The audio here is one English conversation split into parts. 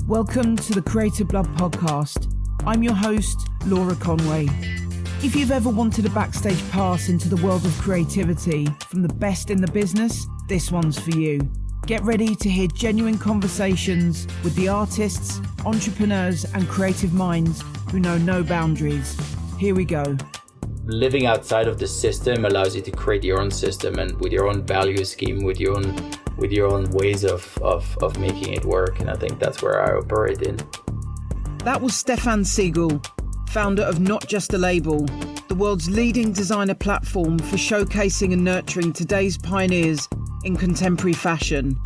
Welcome to the Creative Blood podcast. I'm your host, Laura Conway. If you've ever wanted a backstage pass into the world of creativity from the best in the business, this one's for you. Get ready to hear genuine conversations with the artists, entrepreneurs, and creative minds who know no boundaries. Here we go. Living outside of the system allows you to create your own system and with your own value scheme, with your own ways of making it work. And I think that's where I operate in. That was Stefan Siegel, founder of Not Just a Label, the world's leading designer platform for showcasing and nurturing today's pioneers in contemporary fashion.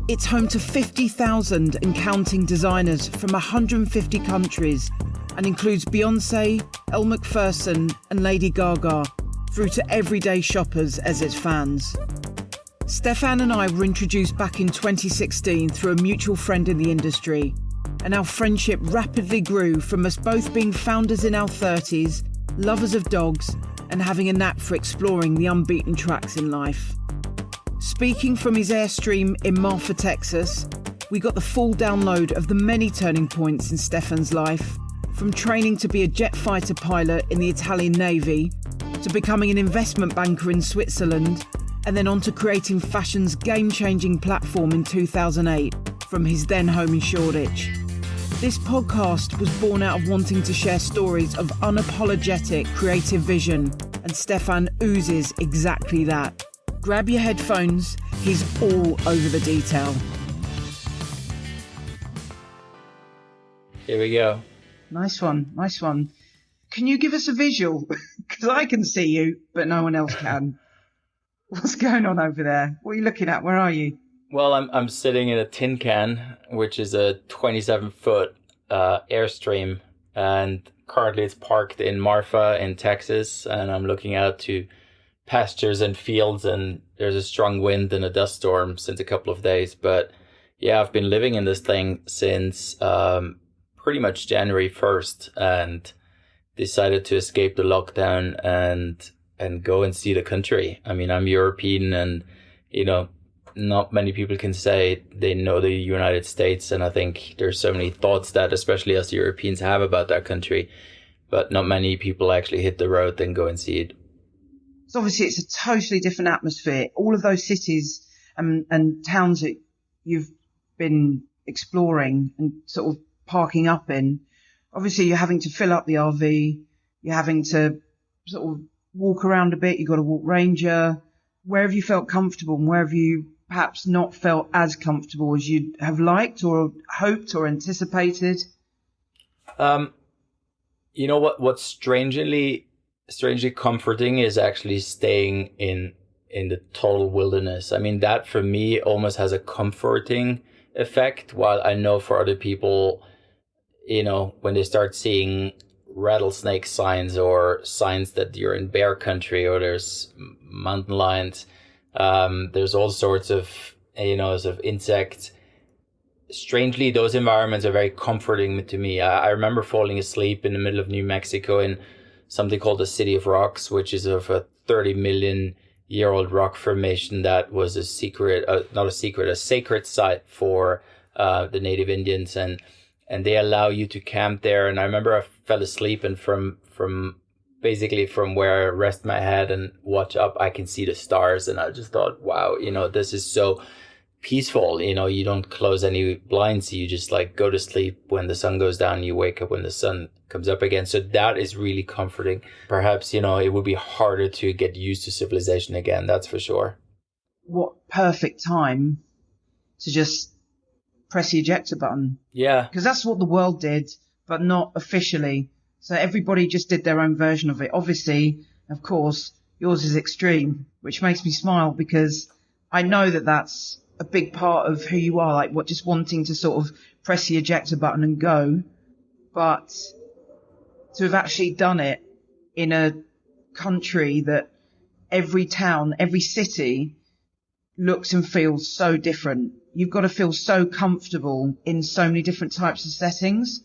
It's home to 50,000 and counting designers from 150 countries and includes Beyoncé, Elle Macpherson and Lady Gaga, through to everyday shoppers as its fans. Stefan and I were introduced back in 2016 through a mutual friend in the industry, and our friendship rapidly grew from us both being founders in our 30s, lovers of dogs, and having a knack for exploring the unbeaten tracks in life. Speaking from his Airstream in MARFA, Texas, we got the full download of the many turning points in Stefan's life, from training to be a jet fighter pilot in the Italian Navy, to becoming an investment banker in Switzerland, and then on to creating fashion's game-changing platform in 2008 from his then home in Shoreditch. This podcast was born out of wanting to share stories of unapologetic creative vision, and Stefan oozes exactly that. Grab your headphones, he's all over the detail. Here we go. Nice one. Can you give us a visual? Because I can see you, but no one else can. What's going on over there? What are you looking at? Where are you? Well, I'm sitting in a tin can, which is a 27-foot Airstream, and currently it's parked in MARFA in Texas, and I'm looking out to pastures and fields, and there's a strong wind and a dust storm since a couple of days. But yeah, I've been living in this thing since pretty much January 1st, and decided to escape the lockdown and go and see the country. I mean, I'm European, and not many people can say they know the United States, and I think there's so many thoughts that especially us Europeans have about that country, but not many people actually hit the road and go and see it. So obviously it's a totally different atmosphere. All of those cities and towns that you've been exploring and sort of parking up in, obviously you're having to fill up the RV, you're having to sort of walk around a bit, you've got to walk ranger. Where have you felt comfortable and where have you perhaps not felt as comfortable as you'd have liked or hoped or anticipated? What's strangely comforting is actually staying in the total wilderness. I mean, that for me almost has a comforting effect, while I know for other people, when they start seeing rattlesnake signs or signs that you're in bear country or there's mountain lions, there's all sorts of sort of insects. Strangely, those environments are very comforting to me. I remember falling asleep in the middle of New Mexico in something called the City of Rocks, which is of a 30 million year old rock formation that was a sacred site for the native Indians, and they allow you to camp there. And I remember I fell asleep, and from where I rest my head and watch up, I can see the stars. And I just thought, wow, this is so peaceful. You don't close any blinds. You just go to sleep when the sun goes down. You wake up when the sun comes up again. So that is really comforting. Perhaps, it would be harder to get used to civilization again. That's for sure. What perfect time to just press the ejector button. Yeah. Because that's what the world did, but not officially. So everybody just did their own version of it. Obviously, of course, yours is extreme, which makes me smile because I know that that's a big part of who you are, just wanting to sort of press the ejector button and go. But to have actually done it in a country that every town, every city looks and feels so different. You've got to feel so comfortable in so many different types of settings.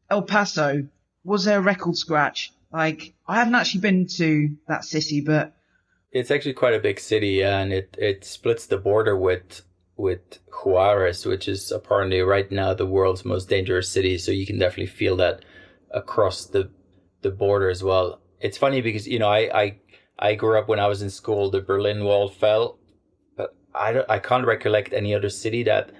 El Paso, was there a record scratch? I haven't actually been to that city, but it's actually quite a big city, and it splits the border with Juarez, which is apparently right now the world's most dangerous city. So you can definitely feel that across the border as well. It's funny because, you know, I grew up when I was in school, the Berlin Wall fell, but I can't recollect any other city that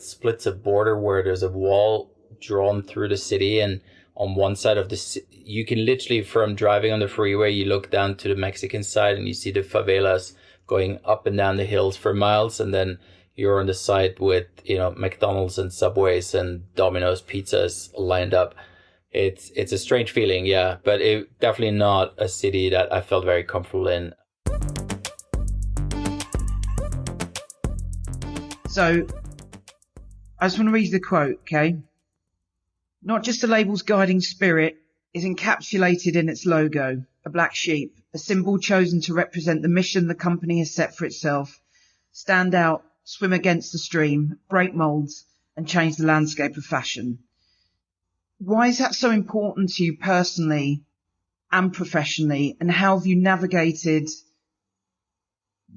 splits a border where there's a wall drawn through the city, and on one side of you can literally, from driving on the freeway, you look down to the Mexican side and you see the favelas going up and down the hills for miles, and then you're on the side with, you know, McDonald's and Subways and Domino's pizzas lined up. It's a strange feeling, yeah, but it definitely not a city that I felt very comfortable in. So I just want to read the quote, okay? Not just a label's guiding spirit is encapsulated in its logo, a black sheep, a symbol chosen to represent the mission the company has set for itself. Stand out, swim against the stream, break molds, and change the landscape of fashion. Why is that so important to you personally and professionally? And how have you navigated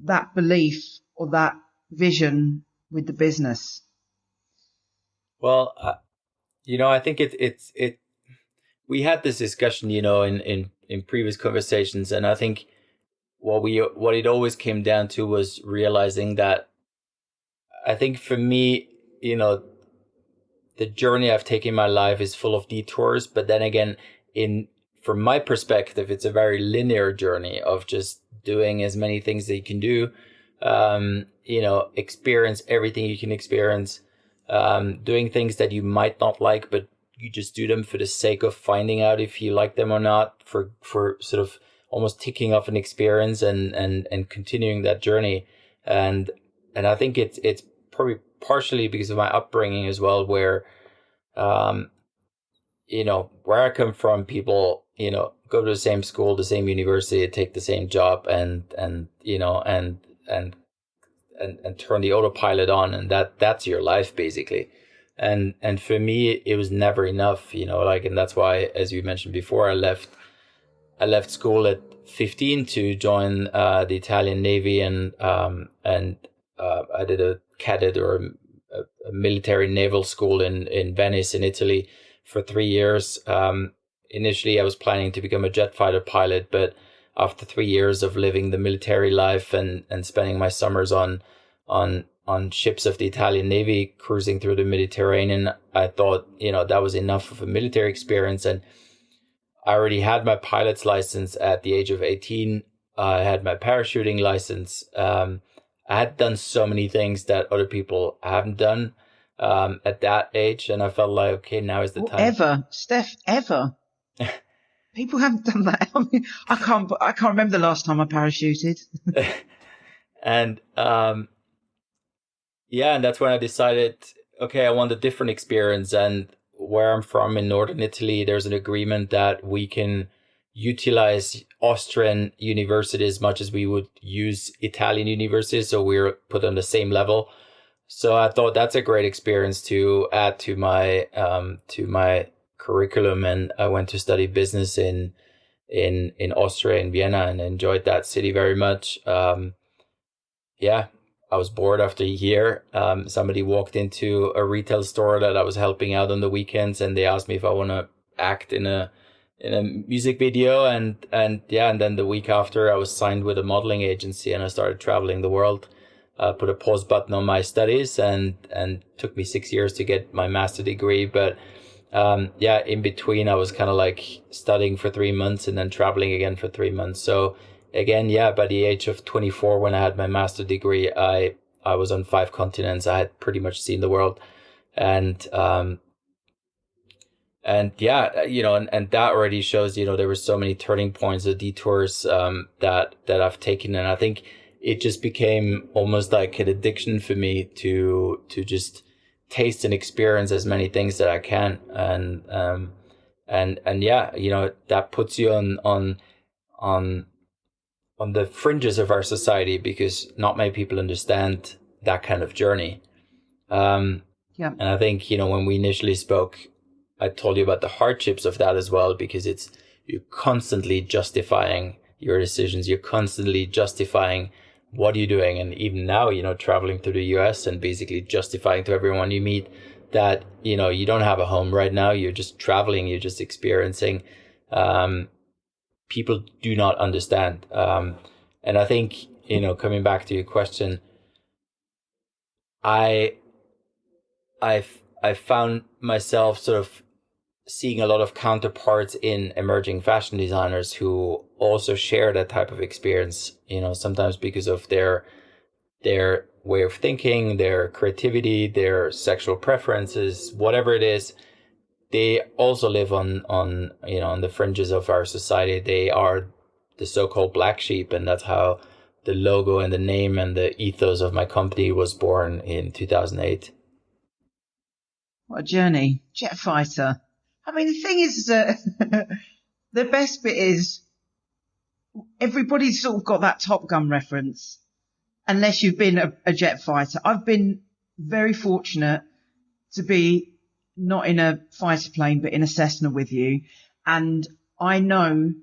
that belief or that vision with the business? Well, you know, I think we had this discussion, you know, in previous conversations, and I think what it always came down to was realizing that, I think for me, you know, the journey I've taken in my life is full of detours, but then again, from my perspective, it's a very linear journey of just doing as many things that you can do, you know, experience everything you can experience, doing things that you might not like, but you just do them for the sake of finding out if you like them or not, for sort of almost ticking off an experience and continuing that journey. And I think it's probably partially because of my upbringing as well, where, you know, where I come from, people, you know, go to the same school, the same university, take the same job, and you know, and turn the autopilot on, and that's your life basically. And for me, it was never enough, you know, like, and that's why, as you mentioned before, I left school at 15 to join the Italian Navy, and I did a cadet or a military naval school in Venice in Italy for 3 years. Initially, I was planning to become a jet fighter pilot, but after 3 years of living the military life and spending my summers on ships of the Italian Navy cruising through the Mediterranean, I thought, you know, that was enough of a military experience. And I already had my pilot's license at the age of 18. I had my parachuting license. I had done so many things that other people haven't done at that age, and I felt like, okay, now is the time. Ever, Steph, ever. People haven't done that. I mean, I can't remember the last time I parachuted. And yeah, and that's when I decided, okay, I want a different experience. And where I'm from in northern Italy, there's an agreement that we can utilize Austrian universities as much as we would use Italian universities, so we're put on the same level. So I thought that's a great experience to add to my curriculum, and I went to study business in Austria, in Vienna, and enjoyed that city very much. Yeah, I was bored after a year. Somebody walked into a retail store that I was helping out on the weekends, and they asked me if I want to act in a music video, and then the week after I was signed with a modeling agency, and I started traveling the world. Put a pause button on my studies, and took me 6 years to get my master's degree. But in between I was kind of like studying for 3 months and then traveling again for 3 months. So again, by the age of 24, when I had my master's degree, I was on 5 continents. I had pretty much seen the world, and you know, and that already shows, you know, there were so many turning points, or detours that I've taken, and I think it just became almost like an addiction for me to just taste and experience as many things that I can, and yeah, you know, that puts you on the fringes of our society, because not many people understand that kind of journey. And I think, you know, when we initially spoke, I told you about the hardships of that as well, because you're constantly justifying your decisions. You're constantly justifying what are you doing? And even now, traveling to the US and basically justifying to everyone you meet that, you don't have a home right now. You're just traveling. You're just experiencing. People do not understand. And I think, coming back to your question, I found myself sort of seeing a lot of counterparts in emerging fashion designers who also share that type of experience, sometimes because of their way of thinking, their creativity, their sexual preferences, whatever it is. They also live on the fringes of our society. They are the so-called black sheep, and that's how the logo and the name and the ethos of my company was born in 2008. What a journey. Jet fighter. I mean, the thing is that the best bit is everybody's sort of got that Top Gun reference, unless you've been a jet fighter. I've been very fortunate to be not in a fighter plane, but in a Cessna with you. And I know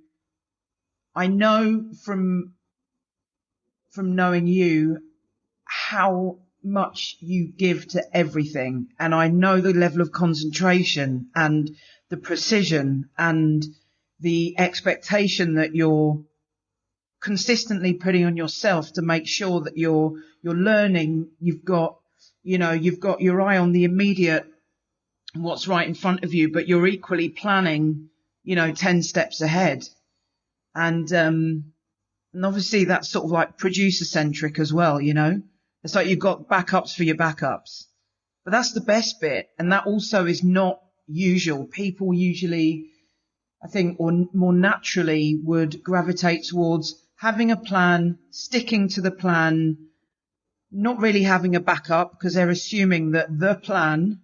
from knowing you how much you give to everything. And I know the level of concentration and the precision and the expectation that you're consistently putting on yourself to make sure that you're learning. You've got your eye on the immediate, what's right in front of you, but you're equally planning, 10 steps ahead. And obviously that's sort of like producer centric as well, It's like you've got backups for your backups. But that's the best bit. And that also is not usual. People usually, I think, or more naturally would gravitate towards having a plan, sticking to the plan, not really having a backup because they're assuming that the plan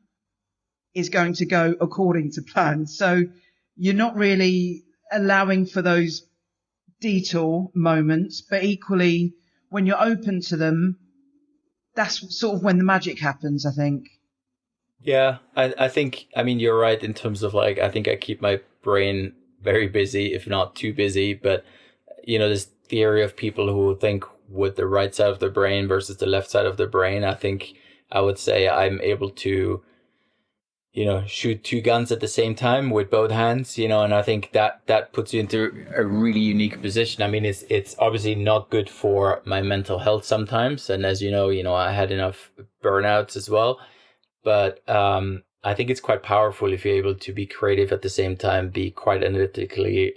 is going to go according to plan. So you're not really allowing for those detour moments, but equally when you're open to them, that's sort of when the magic happens, I think. Yeah, I think, you're right in terms of I think I keep my brain very busy, if not too busy. But, this theory of people who think with the right side of the brain versus the left side of the brain, I think I would say I'm able to, shoot two guns at the same time with both hands, and I think that puts you into a really unique position. It's obviously not good for my mental health sometimes. And as you know, I had enough burnouts as well. But I think it's quite powerful if you're able to be creative at the same time, be quite analytically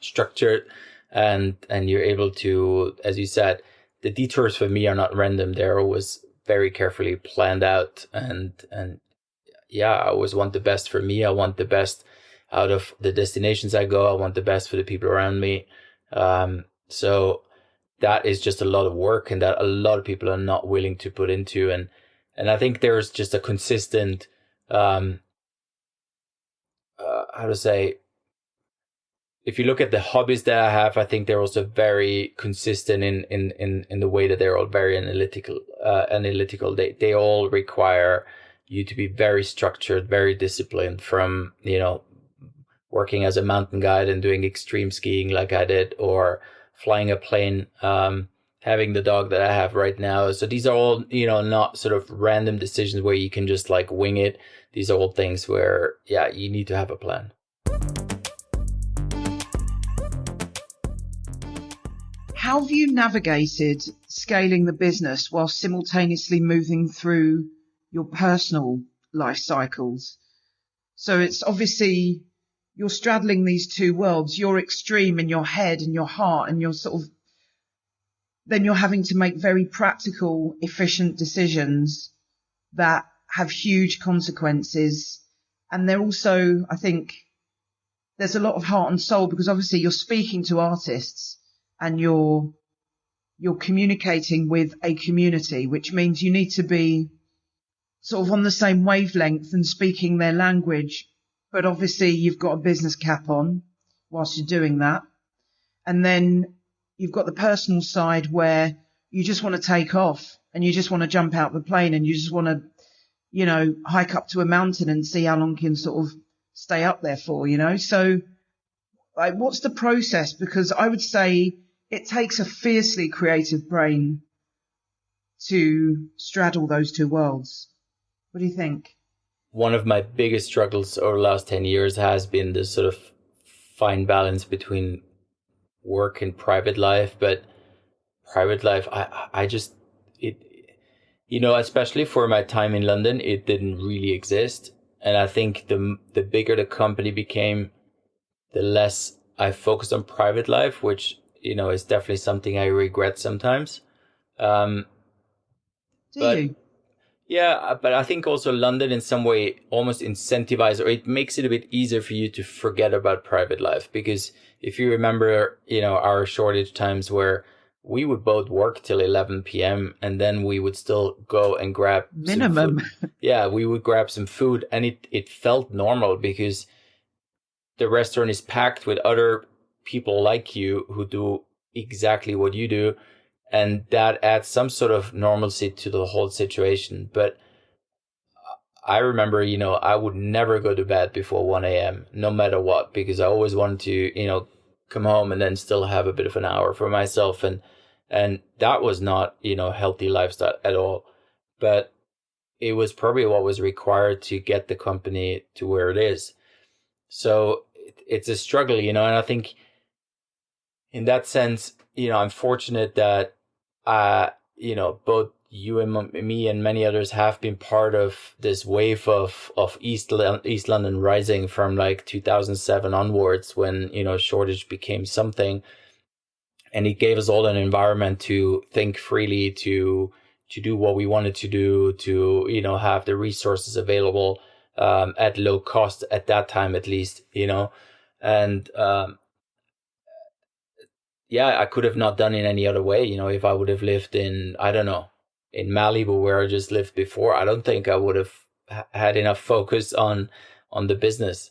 structured, and you're able to, as you said, the detours for me are not random. They're always very carefully planned out. And yeah, I always want the best for me. I want the best out of the destinations I go. I want the best for the people around me. So that is just a lot of work, and that a lot of people are not willing to put into. And I think there's just a consistent, if you look at the hobbies that I have, I think they're also very consistent in the way that they're all very analytical. They all require you to be very structured, very disciplined, from, working as a mountain guide and doing extreme skiing like I did, or flying a plane, having the dog that I have right now. So these are all, not sort of random decisions where you can just wing it. These are all things where, you need to have a plan. How have you navigated scaling the business while simultaneously moving through your personal life cycles? So it's obviously you're straddling these two worlds. You're extreme in your head and your heart, and you're then you're having to make very practical, efficient decisions that have huge consequences. And they're also, I think, there's a lot of heart and soul, because obviously you're speaking to artists and you're communicating with a community, which means you need to be sort of on the same wavelength and speaking their language. But obviously you've got a business cap on whilst you're doing that. And then you've got the personal side where you just want to take off and you just want to jump out the plane and you just want to, hike up to a mountain and see how long you can sort of stay up there for, So what's the process? Because I would say it takes a fiercely creative brain to straddle those two worlds. What do you think? One of my biggest struggles over the last 10 years has been this sort of fine balance between work and private life. But private life, I just, especially for my time in London, it didn't really exist. And I think the bigger the company became, the less I focused on private life, which, is definitely something I regret sometimes. Do you? Yeah, but I think also London in some way almost incentivizes, or it makes it a bit easier for you to forget about private life. Because if you remember, our shortage times where we would both work till 11 p.m. and then we would still go and grab minimum. Some food. Yeah, we would grab some food, and it felt normal because the restaurant is packed with other people like you who do exactly what you do. And that adds some sort of normalcy to the whole situation. But I remember, I would never go to bed before 1 a.m., no matter what, because I always wanted to, come home and then still have a bit of an hour for myself. And that was not, healthy lifestyle at all. But it was probably what was required to get the company to where it is. So it's a struggle, and I think in that sense, I'm fortunate that both you and me and many others have been part of this wave of East London rising from like 2007 onwards, when, shortage became something, and it gave us all an environment to think freely, to do what we wanted to do, to, have the resources available at low cost at that time, at least, and yeah, I could have not done it any other way. If I would have lived in, I don't know, in Malibu where I just lived before, I don't think I would have had enough focus on the business.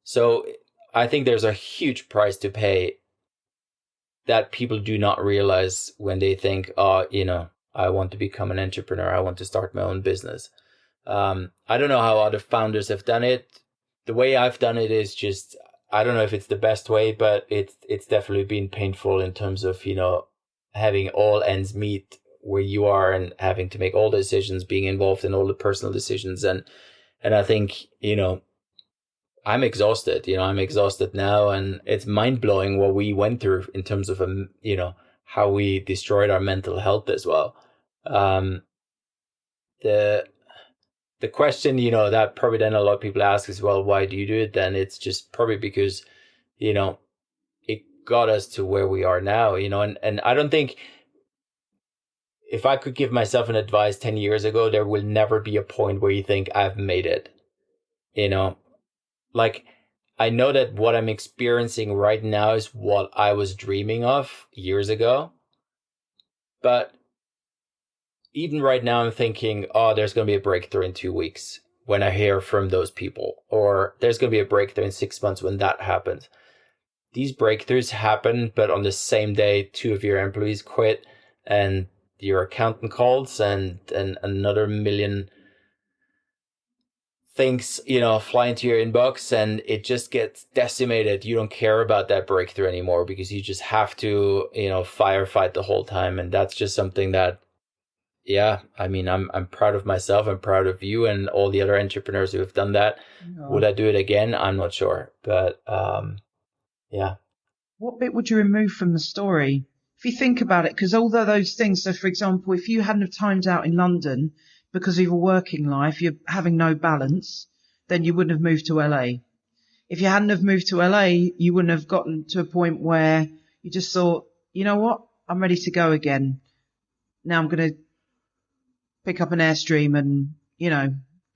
So I think there's a huge price to pay that people do not realize when they think, oh, I want to become an entrepreneur. I want to start my own business. I don't know how other founders have done it. The way I've done it is just, I don't know if it's the best way, but it's definitely been painful in terms of, having all ends meet where you are and having to make all the decisions, being involved in all the personal decisions. And I think, I'm exhausted, I'm exhausted now, and it's mind blowing what we went through in terms of, how we destroyed our mental health as well. The question, that probably then a lot of people ask is, well, why do you do it then? It's just probably because, it got us to where we are now, and I don't think, if I could give myself an advice 10 years ago, there will never be a point where you think I've made it, like, I know that what I'm experiencing right now is what I was dreaming of years ago. But even right now, I'm thinking, oh, there's going to be a breakthrough in 2 weeks when I hear from those people, or there's going to be a breakthrough in 6 months when that happens. These breakthroughs happen, but on the same day, 2 of your employees quit, and your accountant calls, and another million things, fly into your inbox, and it just gets decimated. You don't care about that breakthrough anymore because you just have to, firefight the whole time. And that's just something that, yeah, I mean, I'm proud of myself. I'm proud of you and all the other entrepreneurs who have done that. Yeah. Would I do it again? I'm not sure. But yeah. What bit would you remove from the story? If you think about it, because although those things, so for example, if you hadn't have timed out in London because of your working life, you're having no balance, then you wouldn't have moved to LA. If you hadn't have moved to LA, you wouldn't have gotten to a point where you just thought, you know what, I'm ready to go again. Now I'm going to pick up an Airstream and,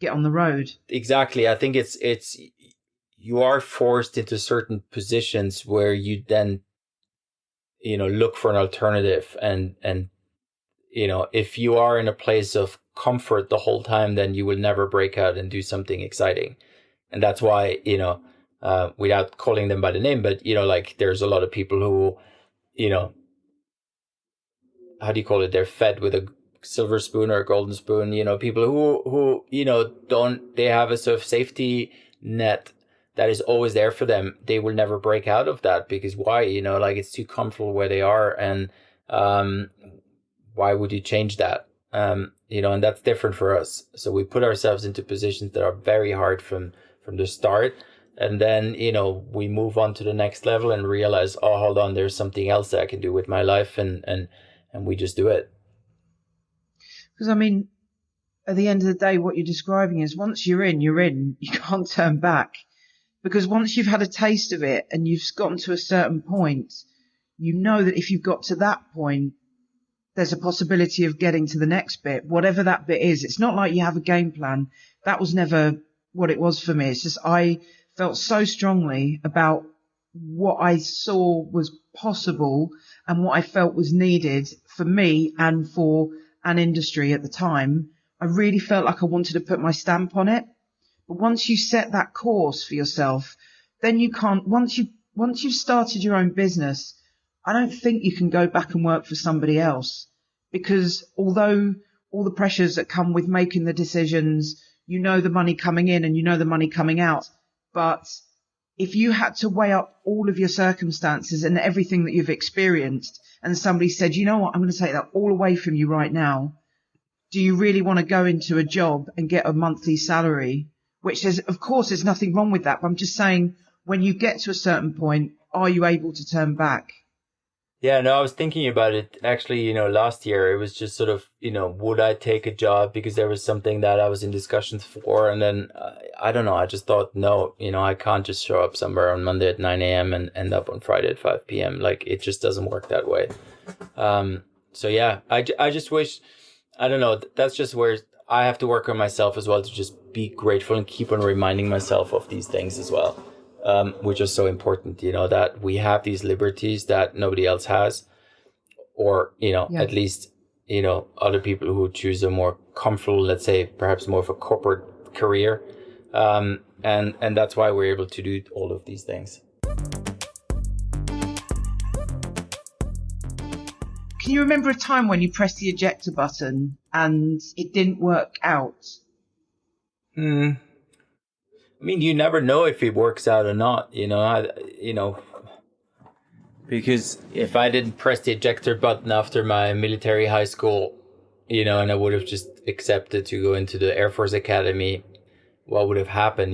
get on the road. Exactly. I think it's you are forced into certain positions where you then, look for an alternative. And if you are in a place of comfort the whole time, then you will never break out and do something exciting. And that's why, without calling them by the name, but, like, there's a lot of people who, how do you call it? They're fed with a silver spoon or a golden spoon, people who, they have a sort of safety net that is always there for them, they will never break out of that, because why? Like, it's too comfortable where they are, and why would you change that? And that's different for us. So we put ourselves into positions that are very hard from the start. And then, we move on to the next level and realize, oh, hold on, there's something else that I can do with my life. And we just do it. Because, I mean, at the end of the day, what you're describing is once you're in, you're in. You can't turn back. Because once you've had a taste of it and you've gotten to a certain point, you know that if you've got to that point, there's a possibility of getting to the next bit, whatever that bit is. It's not like you have a game plan. That was never what it was for me. It's just I felt so strongly about what I saw was possible and what I felt was needed for me and for an industry at the time. I really felt like I wanted to put my stamp on it. But once you set that course for yourself, then you can't, once you've started your own business, I don't think you can go back and work for somebody else, because although all the pressures that come with making the decisions, the money coming in and the money coming out, but if you had to weigh up all of your circumstances and everything that you've experienced, and somebody said, you know what, I'm going to take that all away from you right now, do you really want to go into a job and get a monthly salary? Which is, of course, there's nothing wrong with that. But I'm just saying, when you get to a certain point, are you able to turn back? Yeah, no, I was thinking about it actually, last year. It was just sort of, would I take a job because there was something that I was in discussions for? And then, I don't know, I just thought, no, I can't just show up somewhere on Monday at 9 a.m. and end up on Friday at 5 p.m. Like, it just doesn't work that way. So yeah, I just wish, I don't know, that's just where I have to work on myself as well, to just be grateful and keep on reminding myself of these things as well, which are so important, that we have these liberties that nobody else has, or, at least, other people who choose a more comfortable, let's say, perhaps more of a corporate career. And that's why we're able to do all of these things. Can you remember a time when you pressed the ejector button and it didn't work out? I mean, you never know if it works out or not, because if I didn't press the ejector button after my military high school, and I would have just accepted to go into the Air Force Academy, what would have happened?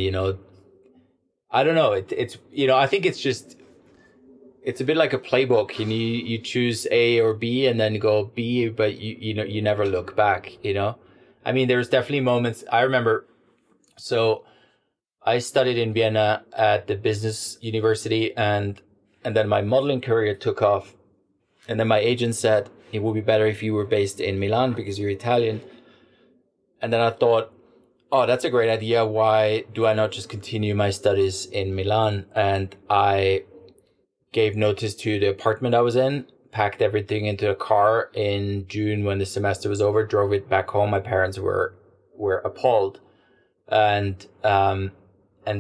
I don't know. It's I think it's a bit like a playbook. You choose A or B and then go B, but you never look back. I mean, there's definitely moments. I remember. So I studied in Vienna at the business university, and then my modeling career took off. And then my agent said it would be better if you were based in Milan because you're Italian. And then I thought, oh, that's a great idea. Why do I not just continue my studies in Milan? And I gave notice to the apartment I was in, packed everything into a car in June when the semester was over, drove it back home. My parents were appalled. And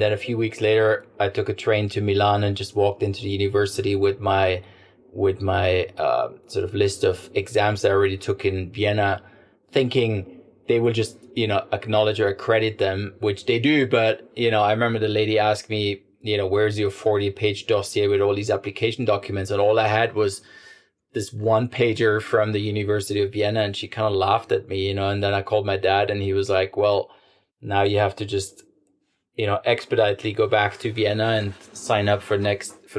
then a few weeks later, I took a train to Milan and just walked into the university with my sort of list of exams that I already took in Vienna, thinking they will just, acknowledge or accredit them, which they do. But, I remember the lady asked me, where's your 40-page dossier with all these application documents? And all I had was this one pager from the University of Vienna, and she kind of laughed at me, and then I called my dad and he was like, well, now you have to just, expeditiously go back to Vienna and sign up for the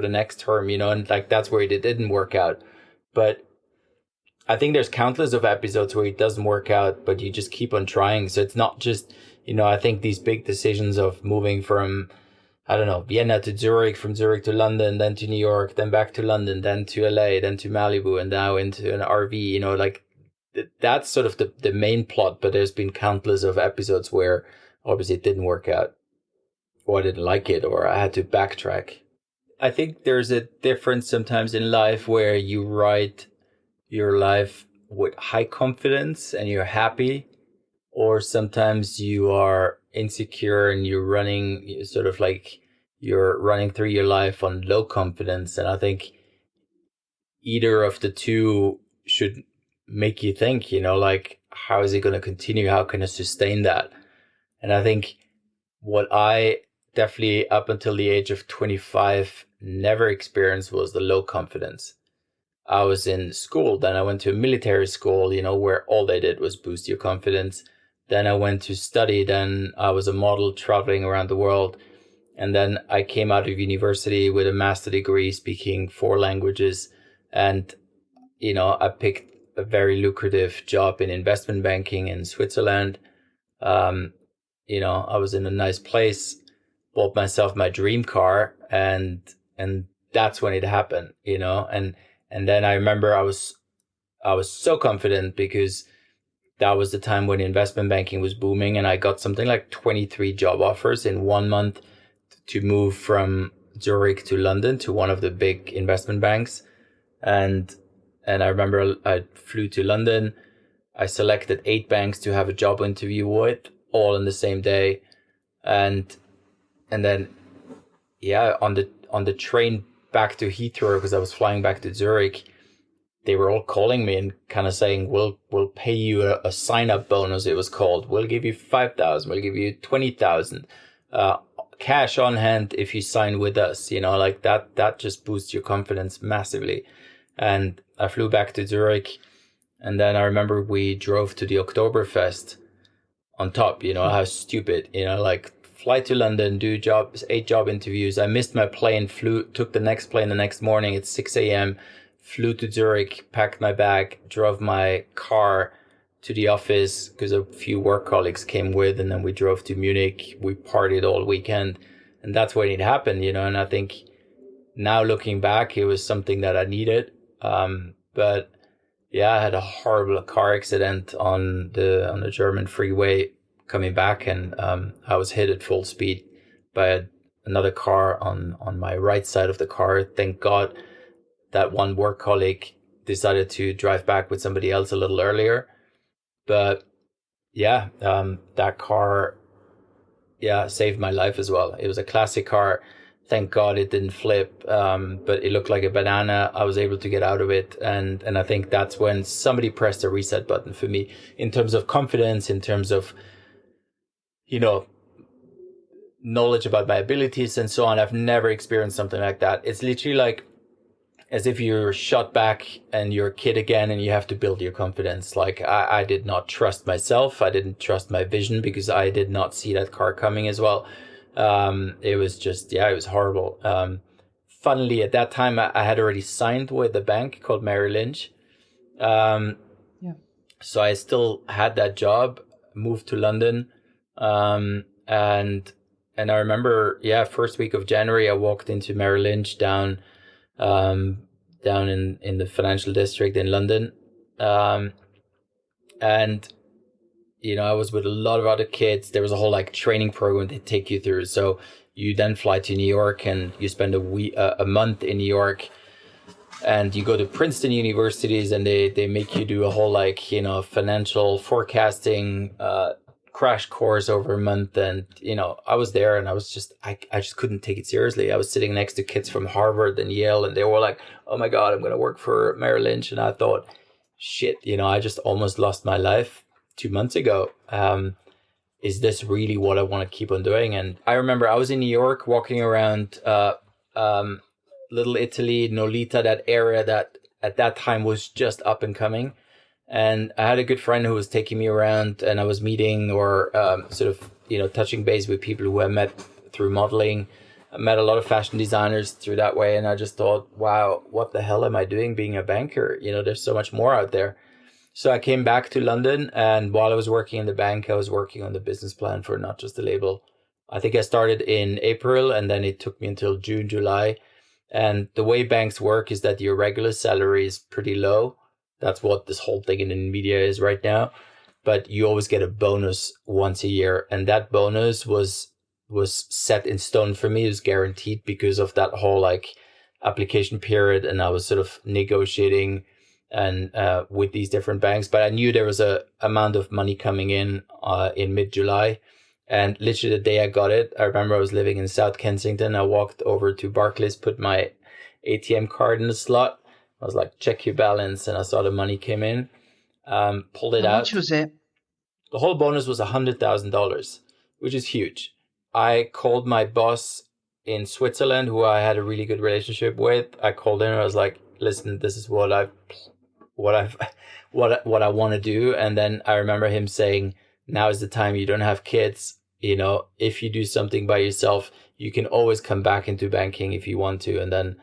next term, and like, that's where it didn't work out. But I think there's countless of episodes where it doesn't work out, but you just keep on trying. So it's not just, I think these big decisions of moving from, I don't know, Vienna to Zurich, from Zurich to London, then to New York, then back to London, then to LA, then to Malibu, and now into an RV, like that's sort of the main plot. But there's been countless of episodes where obviously it didn't work out, or I didn't like it, or I had to backtrack. I think there's a difference sometimes in life where you write your life with high confidence and you're happy, or sometimes you are insecure and you're running through your life on low confidence. And I think either of the two should make you think, like, how is it going to continue? How can I sustain that? And I think what I definitely up until the age of 25 never experienced was the low confidence. I was in school, then I went to a military school, where all they did was boost your confidence. Then I went to study, then I was a model traveling around the world. And then I came out of university with a master's degree speaking 4 languages. And, I picked a very lucrative job in investment banking in Switzerland. I was in a nice place, bought myself my dream car, and that's when it happened, and then I remember I was so confident because that was the time when investment banking was booming, and I got something like 23 job offers in 1 month to move from Zurich to London to one of the big investment banks. And I remember I flew to London. I selected 8 banks to have a job interview with, all in the same day. And then, on the train back to Heathrow, because I was flying back to Zurich, they were all calling me and kind of saying, we'll pay you a sign-up bonus, it was called. We'll give you 5,000, we'll give you 20,000 cash on hand if you sign with us. Like that just boosts your confidence massively. And I flew back to Zurich, and then I remember we drove to the Oktoberfest on top. How stupid, like fly to London, do 8 job interviews. I missed my plane, took the next plane the next morning at 6 a.m., flew to Zurich, packed my bag, drove my car to the office because a few work colleagues came with, and then we drove to Munich. We partied all weekend, and that's when it happened, and I think now looking back, it was something that I needed. But yeah, I had a horrible car accident on the German freeway coming back, and I was hit at full speed by another car on my right side of the car. Thank God that one work colleague decided to drive back with somebody else a little earlier. But yeah, that car, saved my life as well. It was a classic car. Thank God it didn't flip, but it looked like a banana. I was able to get out of it. And I think that's when somebody pressed the reset button for me in terms of confidence, in terms of, knowledge about my abilities and so on. I've never experienced something like that. It's literally like as if you're shot back and you're a kid again and you have to build your confidence. Like I did not trust myself. I didn't trust my vision because I did not see that car coming as well. It was just, it was horrible. Funnily, at that time, I had already signed with a bank called Merrill Lynch. So I still had that job, moved to London. And I remember, first week of January, I walked into Merrill Lynch down in the financial district in London. And I was with a lot of other kids. There was a whole training program they take you through. So you then fly to New York and you spend a month in New York, and you go to Princeton universities, and they make you do a whole financial forecasting crash course over a month. And I was there, and I was just I just couldn't take it seriously. I was sitting next to kids from Harvard and Yale, and they were like, oh my God, I'm going to work for Merrill Lynch. And I thought, shit, I just almost lost my life 2 months ago. Is this really what I want to keep on doing? And I remember I was in New York walking around Little Italy, Nolita, that area that at that time was just up and coming. And I had a good friend who was taking me around, and I was meeting or touching base with people who I met through modeling. I met a lot of fashion designers through that way. And I just thought, wow, what the hell am I doing being a banker? There's so much more out there. So I came back to London, and while I was working in the bank, I was working on the business plan for Not Just a Label. I think I started in April, and then it took me until June, July. And the way banks work is that your regular salary is pretty low. That's what this whole thing in media is right now. But you always get a bonus once a year. And that bonus was set in stone for me. It was guaranteed because of that whole application period. And I was sort of negotiating and with these different banks. But I knew there was a amount of money coming in mid-July. And literally the day I got it, I remember I was living in South Kensington. I walked over to Barclays, put my ATM card in the slot. I was like, check your balance. And I saw the money came in, pulled it out. How much was it? The whole bonus was $100,000, which is huge. I called my boss in Switzerland, who I had a really good relationship with. I called him and I was like, listen, this is what I want to do. And then I remember him saying, now is the time. You don't have kids. If you do something by yourself, you can always come back into banking if you want to. And then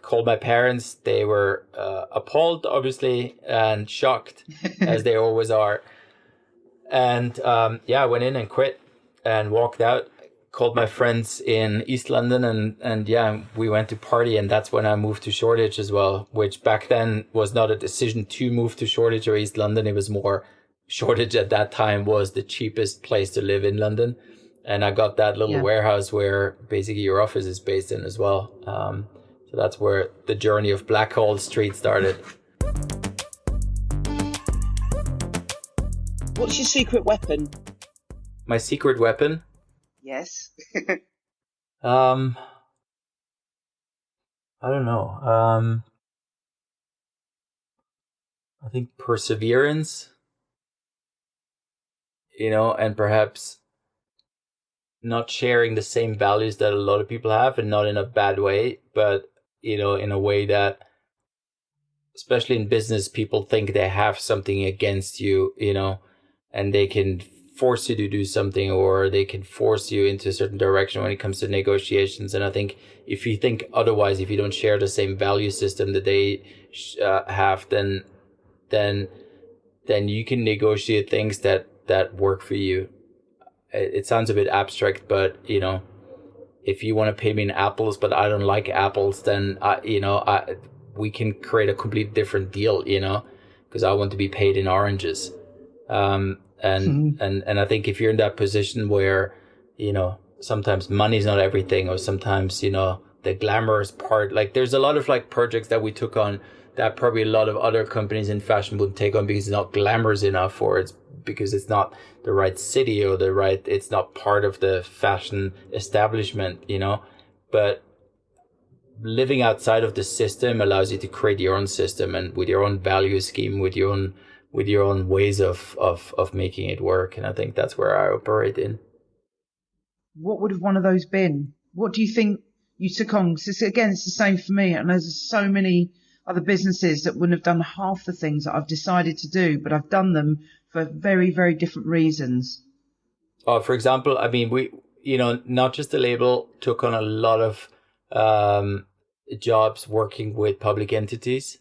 called my parents. They were appalled, obviously, and shocked, as they always are. And I went in and quit and walked out. Called my friends in East London and we went to party, and that's when I moved to Shoreditch as well, which back then was not a decision to move to Shoreditch or East London. It was more Shoreditch at that time was the cheapest place to live in London. And I got that little warehouse where basically your office is based in as well. So that's where the journey of Blackhall Street started. What's your secret weapon? My secret weapon? Yes. I don't know. I think perseverance, and perhaps not sharing the same values that a lot of people have, and not in a bad way, but, in a way that, especially in business, people think they have something against you, and they can force you to do something, or they can force you into a certain direction when it comes to negotiations. And I think if you think otherwise, if you don't share the same value system that they have, then you can negotiate things that work for you. It sounds a bit abstract, but if you want to pay me in apples, but I don't like apples, then we can create a completely different deal, because I want to be paid in oranges. And I think if you're in that position where, sometimes money's not everything, or sometimes, the glamorous part, like there's a lot of like projects that we took on that probably a lot of other companies in fashion wouldn't take on because it's not glamorous enough, or it's because it's not the right city, or it's not part of the fashion establishment, but living outside of the system allows you to create your own system, and with your own value scheme, with your own ways of making it work. And I think that's where I operate in. What would have one of those been? What do you think you took on? Because again, it's the same for me. And there's so many other businesses that wouldn't have done half the things that I've decided to do, but I've done them for very, very different reasons. For example, I mean, we, not just the label, took on a lot of jobs working with public entities.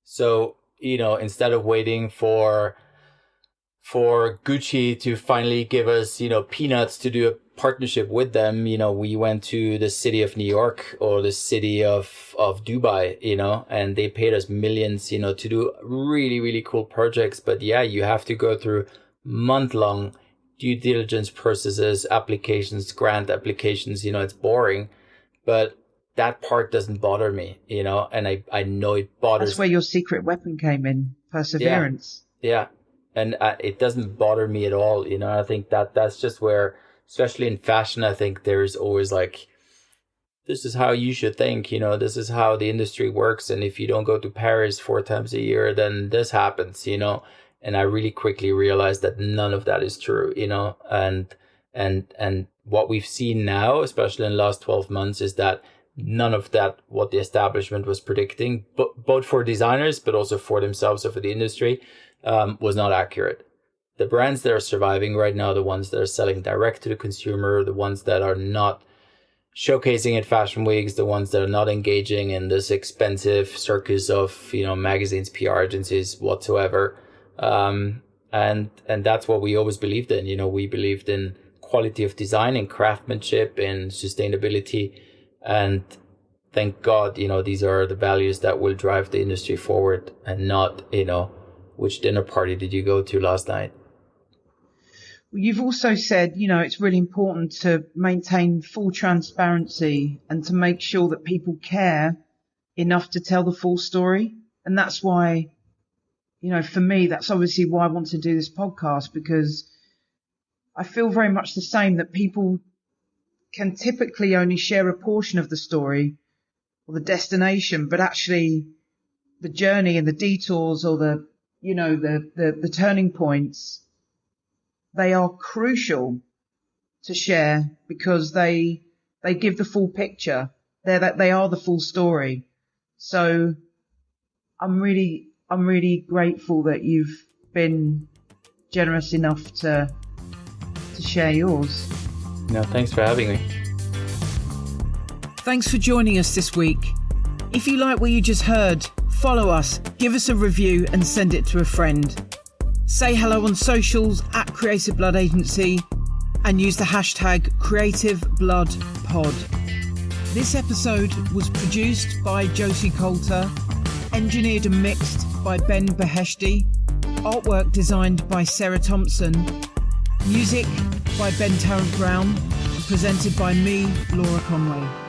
So, instead of waiting for Gucci to finally give us, peanuts to do a partnership with them, we went to the city of New York or the city of Dubai, and they paid us millions, to do really, really cool projects. But you have to go through month-long due diligence processes, applications, grant applications, it's boring, but that part doesn't bother me, and I know it bothers. That's where your secret weapon came in, perseverance. Yeah. And it doesn't bother me at all, I think that's just where, especially in fashion, I think there's always like, this is how you should think, this is how the industry works. And if you don't go to Paris 4 times a year, then this happens, and I really quickly realized that none of that is true, and what we've seen now, especially in the last 12 months, is that none of that, what the establishment was predicting, both for designers, but also for themselves or for the industry, was not accurate. The brands that are surviving right now, the ones that are selling direct to the consumer, the ones that are not showcasing at fashion weeks, the ones that are not engaging in this expensive circus of, magazines, PR agencies, whatsoever. And that's what we always believed in. We believed in quality of design, in craftsmanship, in sustainability. And thank God, these are the values that will drive the industry forward, and not, which dinner party did you go to last night? Well, you've also said, it's really important to maintain full transparency and to make sure that people care enough to tell the full story. And that's why, for me, that's obviously why I want to do this podcast, because I feel very much the same, that people can typically only share a portion of the story or the destination, but actually the journey and the detours, or the turning points, they are crucial to share because they give the full picture. They are the full story. So I'm really grateful that you've been generous enough to share yours. No, thanks for having me. Thanks for joining us this week. If you like what you just heard, follow us, give us a review and send it to a friend. Say hello on socials at Creative Blood Agency and use the hashtag CreativeBloodPod. This episode was produced by Josie Coulter, engineered and mixed by Ben Beheshti, artwork designed by Sarah Thompson, music by Ben Tarrant Brown, and presented by me, Laura Conway.